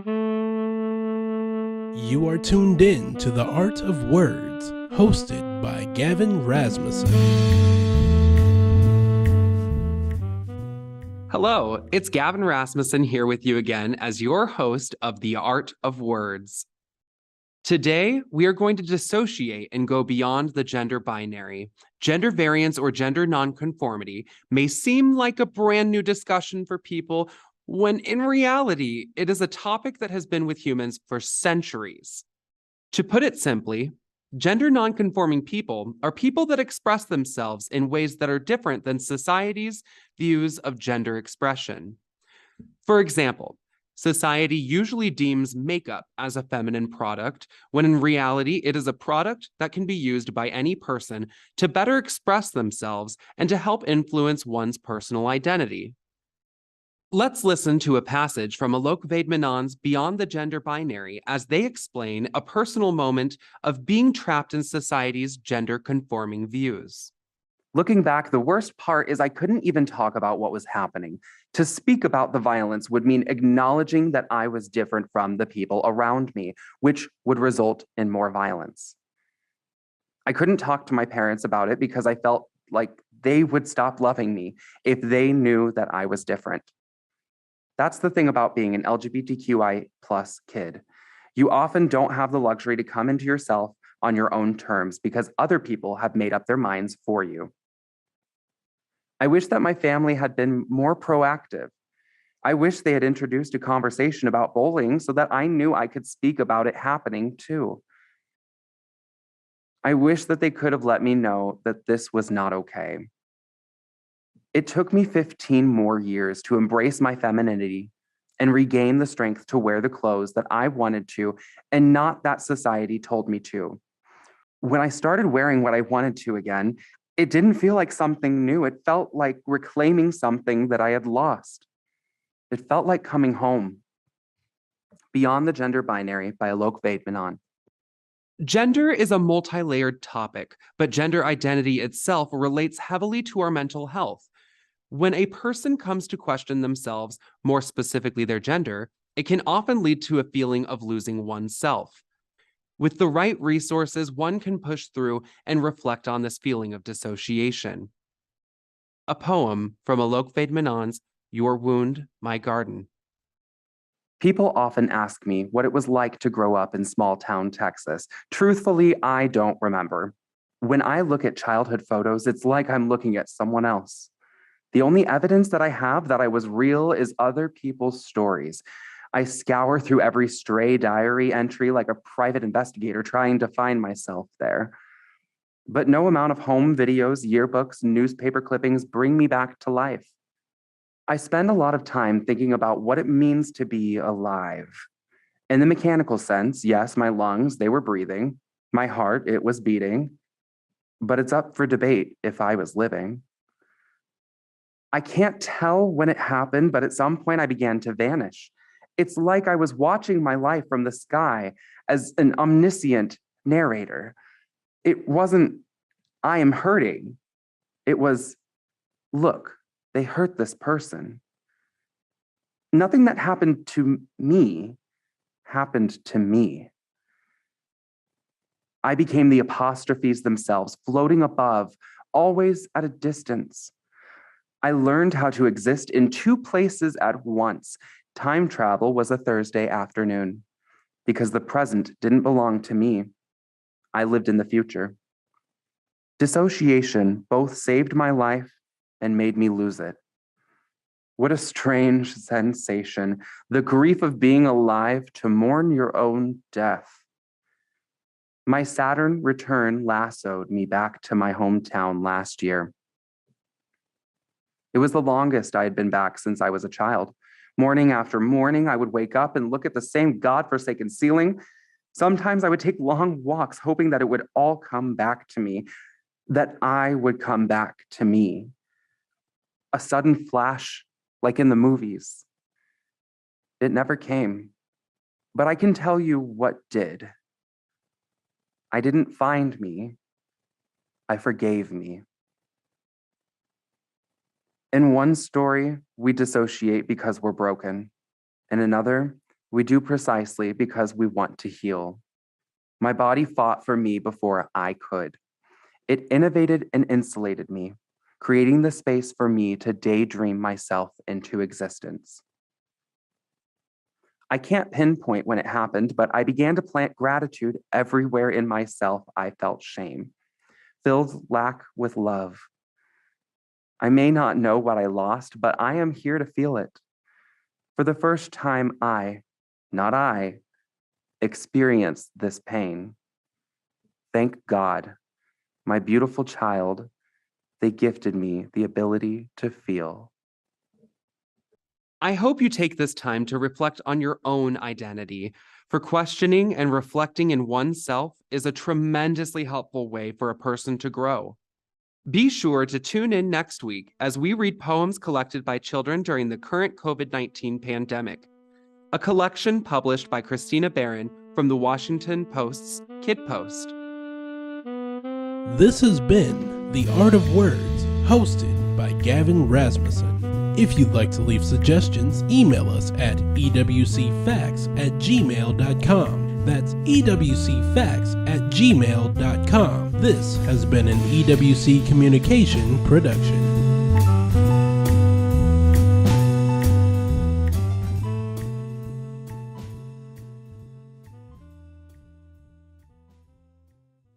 You are tuned in to The Art of Words, hosted by Gavin Rasmussen. Hello, it's Gavin Rasmussen here with you again as your host of The Art of Words. Today, we are going to dissociate and go beyond the gender binary. Gender variance or gender nonconformity may seem like a brand new discussion for people, when in reality, it is a topic that has been with humans for centuries. To put it simply, gender nonconforming people are people that express themselves in ways that are different than society's views of gender expression. For example, society usually deems makeup as a feminine product, when in reality, it is a product that can be used by any person to better express themselves and to help influence one's personal identity. Let's listen to a passage from Alok Vaid-Menon's Beyond the Gender Binary as they explain a personal moment of being trapped in society's gender-conforming views. Looking back, the worst part is I couldn't even talk about what was happening. To speak about the violence would mean acknowledging that I was different from the people around me, which would result in more violence. I couldn't talk to my parents about it because I felt like they would stop loving me if they knew that I was different. That's the thing about being an LGBTQI+ kid. You often don't have the luxury to come into yourself on your own terms because other people have made up their minds for you. I wish that my family had been more proactive. I wish they had introduced a conversation about bullying so that I knew I could speak about it happening too. I wish that they could have let me know that this was not okay. It took me 15 more years to embrace my femininity and regain the strength to wear the clothes that I wanted to and not that society told me to. When I started wearing what I wanted to again, it didn't feel like something new. It felt like reclaiming something that I had lost. It felt like coming home. Beyond the Gender Binary by Alok Vaid-Menon. Gender is a multi-layered topic, but gender identity itself relates heavily to our mental health. When a person comes to question themselves, more specifically their gender, it can often lead to a feeling of losing oneself. With the right resources, one can push through and reflect on this feeling of dissociation. A poem from Alok Vaid-Menon's Your Wound, My Garden. People often ask me what it was like to grow up in small town Texas. Truthfully, I don't remember. When I look at childhood photos, it's like I'm looking at someone else. The only evidence that I have that I was real is other people's stories. I scour through every stray diary entry like a private investigator trying to find myself there. But no amount of home videos, yearbooks, newspaper clippings bring me back to life. I spend a lot of time thinking about what it means to be alive. In the mechanical sense, yes, my lungs, they were breathing. My heart, it was beating. But it's up for debate if I was living. I can't tell when it happened, but at some point I began to vanish. It's like I was watching my life from the sky as an omniscient narrator. It wasn't, I am hurting. It was, look, they hurt this person. Nothing that happened to me happened to me. I became the apostrophes themselves, floating above, always at a distance. I learned how to exist in two places at once. Time travel was a Thursday afternoon because the present didn't belong to me. I lived in the future. Dissociation both saved my life and made me lose it. What a strange sensation, the grief of being alive to mourn your own death. My Saturn return lassoed me back to my hometown last year. It was the longest I had been back since I was a child. Morning after morning, I would wake up and look at the same godforsaken ceiling. Sometimes I would take long walks, hoping that it would all come back to me, that I would come back to me. A sudden flash, like in the movies. It never came, but I can tell you what did. I didn't find me. I forgave me. In one story, we dissociate because we're broken. In another, We do precisely because we want to heal. My body fought for me before I could. It innovated and insulated me, creating the space for me to daydream myself into existence. I can't pinpoint when it happened, but I began to plant gratitude everywhere in myself I felt shame, filled lack with love. I may not know what I lost, but I am here to feel it. For the first time, not I, experienced this pain. Thank God, my beautiful child, they gifted me the ability to feel. I hope you take this time to reflect on your own identity, for questioning and reflecting in oneself is a tremendously helpful way for a person to grow. Be sure to tune in next week as we read poems collected by children during the current COVID-19 pandemic, a collection published by Christina Barron from the Washington Post's Kid Post. This has been The Art of Words, hosted by Gavin Rasmussen. If you'd like to leave suggestions, email us at ewcfacts@gmail.com. That's ewcfacts@gmail.com. This has been an EWC Communication production.